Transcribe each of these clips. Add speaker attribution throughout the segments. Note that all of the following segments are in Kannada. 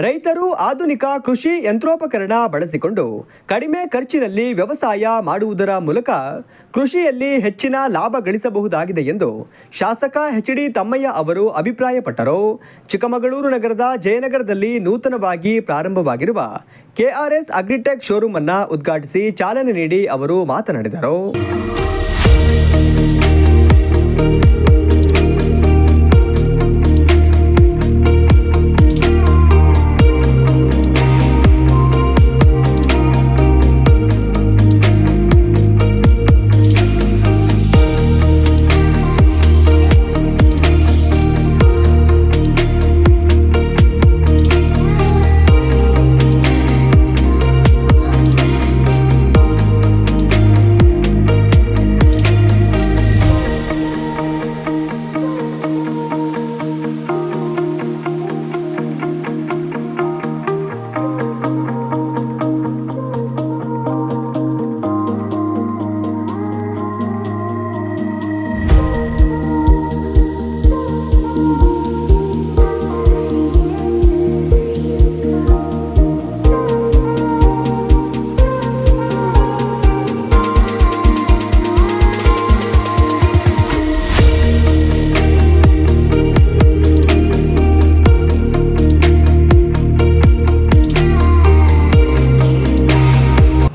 Speaker 1: ರೈತರು ಆಧುನಿಕ ಕೃಷಿ ಯಂತ್ರೋಪಕರಣ ಬಳಸಿಕೊಂಡು ಕಡಿಮೆ ಖರ್ಚಿನಲ್ಲಿ ವ್ಯವಸಾಯ ಮಾಡುವುದರ ಮೂಲಕ ಕೃಷಿಯಲ್ಲಿ ಹೆಚ್ಚಿನ ಲಾಭ ಗಳಿಸಬಹುದಾಗಿದೆ ಎಂದು ಶಾಸಕ ಎಚ್.ಡಿ. ತಮ್ಮಯ್ಯ ಅವರು ಅಭಿಪ್ರಾಯಪಟ್ಟರು. ಚಿಕ್ಕಮಗಳೂರು ನಗರದ ಜಯನಗರದಲ್ಲಿ ನೂತನವಾಗಿ ಪ್ರಾರಂಭವಾಗಿರುವ ಕೆಆರ್ಎಸ್ ಅಗ್ರಿಟೆಕ್ ಶೋರೂಮ್ ಅನ್ನು ಉದ್ಘಾಟಿಸಿ ಚಾಲನೆ ನೀಡಿ ಅವರು ಮಾತನಾಡಿದರು.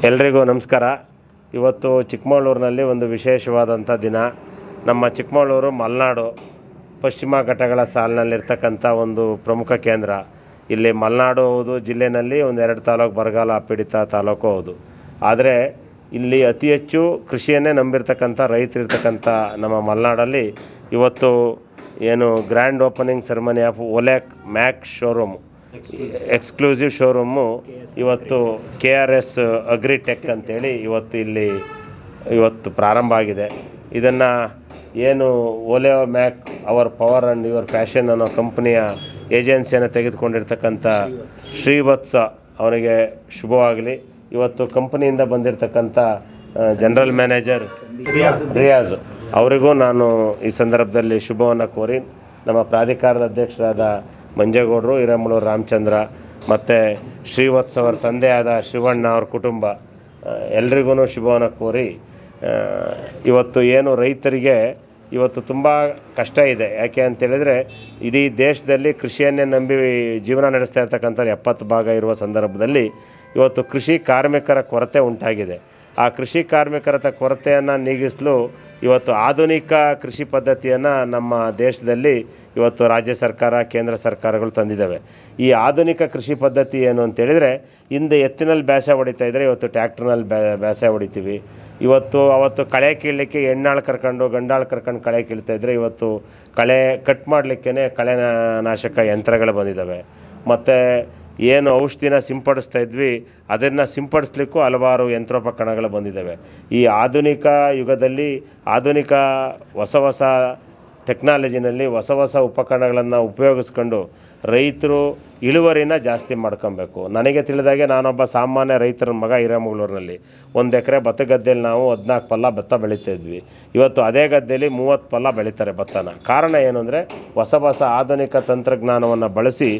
Speaker 2: ಎಲ್ರಿಗೂ ನಮಸ್ಕಾರ. ಇವತ್ತು ಚಿಕ್ಕಮಗಳೂರಿನಲ್ಲಿ ಒಂದು ವಿಶೇಷವಾದಂಥ ದಿನ. ನಮ್ಮ ಚಿಕ್ಕಮಗಳೂರು ಮಲೆನಾಡು ಪಶ್ಚಿಮ ಘಟ್ಟಗಳ ಸಾಲಿನಲ್ಲಿರ್ತಕ್ಕಂಥ ಒಂದು ಪ್ರಮುಖ ಕೇಂದ್ರ. ಇಲ್ಲಿ ಮಲೆನಾಡು ಹೌದು, ಜಿಲ್ಲೆಯಲ್ಲಿ ಒಂದು 2 ತಾಲೂಕು ಬರಗಾಲ ಪೀಡಿತ ತಾಲೂಕು ಹೌದು. ಆದರೆ ಇಲ್ಲಿ ಅತಿ ಹೆಚ್ಚು ಕೃಷಿಯನ್ನೇ ನಂಬಿರ್ತಕ್ಕಂಥ ರೈತರಿರ್ತಕ್ಕಂಥ ನಮ್ಮ ಮಲೆನಾಡಲ್ಲಿ ಇವತ್ತು ಏನು grand opening ceremony of Oleo Mac showroom, exclusive showroom ಇವತ್ತು KRS ಅಗ್ರಿಟೆಕ್ ಅಂತೇಳಿ ಇವತ್ತು ಪ್ರಾರಂಭ ಆಗಿದೆ. ಇದನ್ನು ಏನು Oleo Mac our power and your passion ಅನ್ನೋ ಕಂಪ್ನಿಯ ಏಜೆನ್ಸಿಯನ್ನು ತೆಗೆದುಕೊಂಡಿರ್ತಕ್ಕಂಥ ಶ್ರೀವತ್ಸ ಅವನಿಗೆ ಶುಭವಾಗಲಿ. ಇವತ್ತು ಕಂಪನಿಯಿಂದ ಬಂದಿರತಕ್ಕಂಥ ಜನರಲ್ ಮ್ಯಾನೇಜರ್ ರಿಯಾಜ್ ಅವರಿಗೂ ನಾನು ಈ ಸಂದರ್ಭದಲ್ಲಿ ಶುಭವನ್ನು ಕೋರಿ, ನಮ್ಮ ಪ್ರಾಧಿಕಾರದ ಅಧ್ಯಕ್ಷರಾದ ಮಂಜೇಗೌಡರು, ಹಿರೇಮಳೂರು ರಾಮಚಂದ್ರ ಮತ್ತು ಶ್ರೀವತ್ಸ ಅವರ ತಂದೆಯಾದ ಶಿವಣ್ಣ ಅವ್ರ ಕುಟುಂಬ ಎಲ್ರಿಗೂ ಶುಭವನ್ನು ಕೋರಿ, ಇವತ್ತು ಏನು ರೈತರಿಗೆ ಇವತ್ತು ತುಂಬ ಕಷ್ಟ ಇದೆ. ಯಾಕೆ ಅಂತೇಳಿದರೆ ಇಡೀ ದೇಶದಲ್ಲಿ ಕೃಷಿಯನ್ನೇ ನಂಬಿ ಜೀವನ ನಡೆಸ್ತಾ ಇರ್ತಕ್ಕಂಥ 70% ಇರುವ ಸಂದರ್ಭದಲ್ಲಿ ಇವತ್ತು ಕೃಷಿ ಕಾರ್ಮಿಕರ ಕೊರತೆ ಉಂಟಾಗಿದೆ. ಆ ಕೃಷಿ ಕಾರ್ಮಿಕರ ಕೊರತೆಯನ್ನು ನೀಗಿಸಲು ಇವತ್ತು ಆಧುನಿಕ ಕೃಷಿ ಪದ್ಧತಿಯನ್ನು ನಮ್ಮ ದೇಶದಲ್ಲಿ ಇವತ್ತು ರಾಜ್ಯ ಸರ್ಕಾರ, ಕೇಂದ್ರ ಸರ್ಕಾರಗಳು ತಂದಿದ್ದಾವೆ. ಈ ಆಧುನಿಕ ಕೃಷಿ ಪದ್ಧತಿ ಏನು ಅಂತೇಳಿದರೆ, ಹಿಂದೆ ಎತ್ತಿನಲ್ಲಿ ಬೇಸಾಯ ಹೊಡಿತಾಯಿದ್ರೆ ಇವತ್ತು ಟ್ಯಾಕ್ಟ್ರ್ನಲ್ಲಿ ಬೇಸಾಯ ಹೊಡಿತೀವಿ. ಅವತ್ತು ಕಳೆ ಕೀಳಲಿಕ್ಕೆ ಹೆಣ್ಣಾಳು ಕರ್ಕೊಂಡು ಗಂಡಾಳು ಕರ್ಕೊಂಡು ಕಳೆ ಕೀಳ್ತಾಯಿದ್ರೆ ಇವತ್ತು ಕಳೆ ಕಟ್ ಮಾಡಲಿಕ್ಕೇ ಕಳೆನಾಶಕ ಯಂತ್ರಗಳು ಬಂದಿದ್ದಾವೆ. ಮತ್ತು ಏನು ಔಷಧಿನ ಸಿಂಪಡಿಸ್ತಾ ಇದ್ವಿ ಅದನ್ನು ಸಿಂಪಡಿಸ್ಲಿಕ್ಕೂ ಹಲವಾರು ಯಂತ್ರೋಪಕರಣಗಳು ಬಂದಿದ್ದಾವೆ. ಈ ಆಧುನಿಕ ಯುಗದಲ್ಲಿ ಆಧುನಿಕ ಹೊಸ ಟೆಕ್ನಾಲಜಿನಲ್ಲಿ ಹೊಸ ಉಪಕರಣಗಳನ್ನು ಉಪಯೋಗಿಸ್ಕೊಂಡು ರೈತರು ಇಳುವರಿನ ಜಾಸ್ತಿ ಮಾಡ್ಕೊಬೇಕು. ನನಗೆ ತಿಳಿದಾಗೆ ನಾನೊಬ್ಬ ಸಾಮಾನ್ಯ ರೈತರ ಮಗ. ಹಿರೇಮಗಳೂರಿನಲ್ಲಿ 1 ಎಕರೆ ಭತ್ತ ಗದ್ದೆಯಲ್ಲಿ ನಾವು 14 ಪಲ್ಲ ಭತ್ತ ಬೆಳೀತಾಯಿದ್ವಿ. ಇವತ್ತು ಅದೇ ಗದ್ದೆಯಲ್ಲಿ 30 ಪಲ್ಲ ಬೆಳೀತಾರೆ ಭತ್ತನ. ಕಾರಣ ಏನು ಅಂದರೆ ಹೊಸ ಆಧುನಿಕ ತಂತ್ರಜ್ಞಾನವನ್ನು ಬಳಸಿ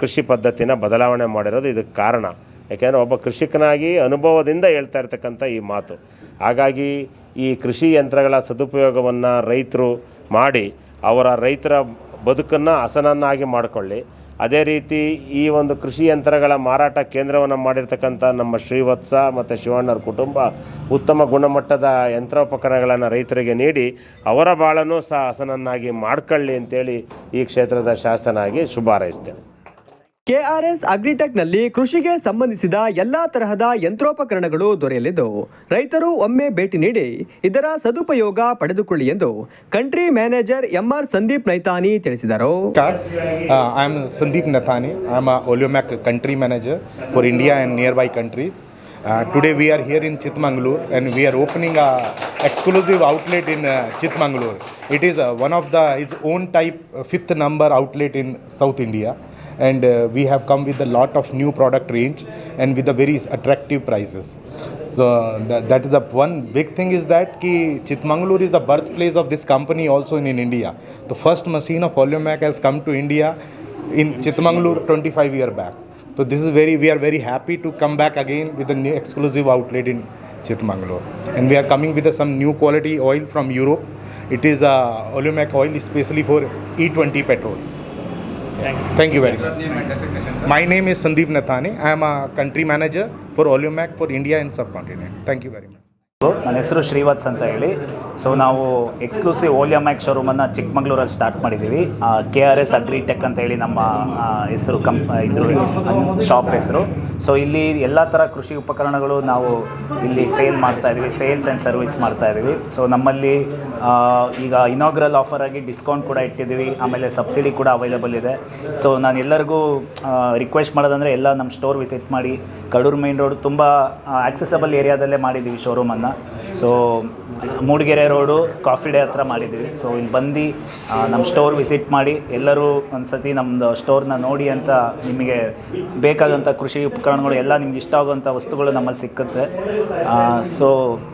Speaker 2: ಕೃಷಿ ಪದ್ಧತಿನ ಬದಲಾವಣೆ ಮಾಡಿರೋದು ಇದಕ್ಕೆ ಕಾರಣ. ಯಾಕೆಂದರೆ ಒಬ್ಬ ಕೃಷಿಕನಾಗಿ ಅನುಭವದಿಂದ ಹೇಳ್ತಾ ಇರ್ತಕ್ಕಂಥ ಈ ಮಾತು. ಹಾಗಾಗಿ ಈ ಕೃಷಿ ಯಂತ್ರಗಳ ಸದುಪಯೋಗವನ್ನು ರೈತರು ಮಾಡಿ ರೈತರ ಬದುಕನ್ನು ಹಸನನ್ನಾಗಿ ಮಾಡಿಕೊಳ್ಳಿ. ಅದೇ ರೀತಿ ಈ ಒಂದು ಕೃಷಿ ಯಂತ್ರಗಳ ಮಾರಾಟ ಕೇಂದ್ರವನ್ನು ಮಾಡಿರ್ತಕ್ಕಂಥ ನಮ್ಮ ಶ್ರೀವತ್ಸ ಮತ್ತು ಶಿವಣ್ಣವ್ರ ಕುಟುಂಬ ಉತ್ತಮ ಗುಣಮಟ್ಟದ ಯಂತ್ರೋಪಕರಣಗಳನ್ನು ರೈತರಿಗೆ ನೀಡಿ ಅವರ ಬಾಳನ್ನು ಸಹ ಹಸನನ್ನಾಗಿ ಮಾಡ್ಕೊಳ್ಳಿ ಅಂತೇಳಿ ಈ ಕ್ಷೇತ್ರದ ಶಾಸನಾಗಿ ಶುಭ ಹಾರೈಸ್ತೇನೆ.
Speaker 1: ಕೆಆರ್ಎಸ್ ಅಗ್ರಿಟೆಕ್ನಲ್ಲಿ ಕೃಷಿಗೆ ಸಂಬಂಧಿಸಿದ ಎಲ್ಲಾ ತರಹದ ಯಂತ್ರೋಪಕರಣಗಳು ದೊರೆಯಲಿದ್ದು ರೈತರು ಒಮ್ಮೆ ಭೇಟಿ ನೀಡಿ ಇದರ ಸದುಪಯೋಗ ಪಡೆದುಕೊಳ್ಳಿ ಎಂದು country manager MR Sandeep Naithani ತಿಳಿಸಿದರು.
Speaker 3: I am Sandeep Nathani. I am a Oleomac country manager for India and nearby countries. Today we are here in Chikmagalur and we are opening a exclusive outlet in Chikmagalur. It is one of its own type 5th number outlet in South India. And we have come with a lot of new product range and with a very attractive prices. So that is the one big thing is that Chikmagalur is the birthplace of this company also in India. The first machine of Oleomac has come to India in Chitmangaluru 25 years back. So this is we are very happy to come back again with a new exclusive outlet in Chitmangaluru. And we are coming with some new quality oil from Europe. It is Oleomac oil especially for E20 petrol. Thank you very much. My name is Sandeep Nathani. I am a country manager for Oleomac for India and subcontinent. Thank you very much.
Speaker 4: ನನ್ನ ಹೆಸರು ಶ್ರೀವತ್ಸ್ ಅಂತ ಹೇಳಿ. ಸೊ ನಾವು ಎಕ್ಸ್ಕ್ಲೂಸಿವ್ ಓಲಿಯೋಮ್ಯಾಕ್ ಶೋರೂಮನ್ನು ಚಿಕ್ಕಮಗಳೂರಲ್ಲಿ ಸ್ಟಾರ್ಟ್ ಮಾಡಿದ್ದೀವಿ. KRS ಅಗ್ರಿಟೆಕ್ ಅಂತ ಹೇಳಿ ನಮ್ಮ ಹೆಸರು ಶಾಪ್ ಹೆಸರು. ಸೊ ಇಲ್ಲಿ ಎಲ್ಲ ಥರ ಕೃಷಿ ಉಪಕರಣಗಳು ನಾವು ಇಲ್ಲಿ ಸೇಲ್ ಮಾಡ್ತಾಯಿದ್ದೀವಿ, ಸೇಲ್ಸ್ ಆ್ಯಂಡ್ ಸರ್ವಿಸ್ ಮಾಡ್ತಾಯಿದ್ದೀವಿ. ಸೊ ನಮ್ಮಲ್ಲಿ ಈಗ ಇನಾಗ್ರಲ್ ಆಫರ್ ಆಗಿ ಡಿಸ್ಕೌಂಟ್ ಕೂಡ ಇಟ್ಟಿದ್ದೀವಿ, ಆಮೇಲೆ ಸಬ್ಸಿಡಿ ಕೂಡ ಅವೈಲೇಬಲ್ ಇದೆ. ಸೊ ನಾನು ಎಲ್ಲರಿಗೂ ರಿಕ್ವೆಸ್ಟ್ ಮಾಡೋದಂದರೆ ಎಲ್ಲ ನಮ್ಮ ಸ್ಟೋರ್ ವಿಸಿಟ್ ಮಾಡಿ. ಕಡೂರು ಮೈನ್ ರೋಡ್ ತುಂಬ ಆಕ್ಸೆಸಬಲ್ ಏರಿಯಾದಲ್ಲೇ ಮಾಡಿದ್ದೀವಿ ಶೋರೂಮನ್ನು. So Mudigere road Coffee Day ಹತ್ರ ಮಾಡಿದ್ದೀವಿ. ಸೊ ಇಲ್ಲಿ ಬಂದು ನಮ್ಮ ಸ್ಟೋರ್ ವಿಸಿಟ್ ಮಾಡಿ ಎಲ್ಲರೂ ಒಂದು ಸತಿ ನಮ್ಮದು ಸ್ಟೋರ್ನ ನೋಡಿ ಅಂತ. ನಿಮಗೆ ಬೇಕಾದಂಥ ಕೃಷಿ ಉಪಕರಣಗಳು ಎಲ್ಲ ನಿಮ್ಗೆ ಇಷ್ಟ ಆಗುವಂಥ ವಸ್ತುಗಳು ನಮ್ಮಲ್ಲಿ ಸಿಕ್ಕುತ್ತೆ. ಸೊ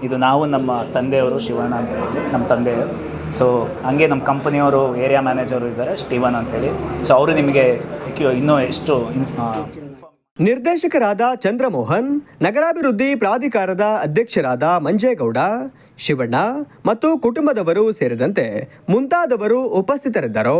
Speaker 4: ಇದು ನಾವು ನಮ್ಮ ತಂದೆಯವರು ಶಿವಣ್ಣ ಅಂತ ಹೇಳಿ ನಮ್ಮ ತಂದೆಯವರು. ಸೊ ಹಂಗೆ ನಮ್ಮ ಕಂಪನಿಯವರು ಏರಿಯಾ ಮ್ಯಾನೇಜರು ಇದ್ದಾರೆ ಸ್ಟೀವನ್ ಅಂತೇಳಿ. ಸೊ ಅವರು ನಿಮಗೆ ಇನ್ನೂ ಎಷ್ಟು
Speaker 1: ನಿರ್ದೇಶಕರಾದ ಚಂದ್ರಮೋಹನ್, ನಗರಾಭಿವೃದ್ಧಿ ಪ್ರಾಧಿಕಾರದ ಅಧ್ಯಕ್ಷರಾದ ಮಂಜೇಗೌಡ, ಶಿವಣ್ಣ ಮತ್ತು ಕುಟುಂಬದವರು ಸೇರಿದಂತೆ ಮುಂತಾದವರು ಉಪಸ್ಥಿತರಿದ್ದರು.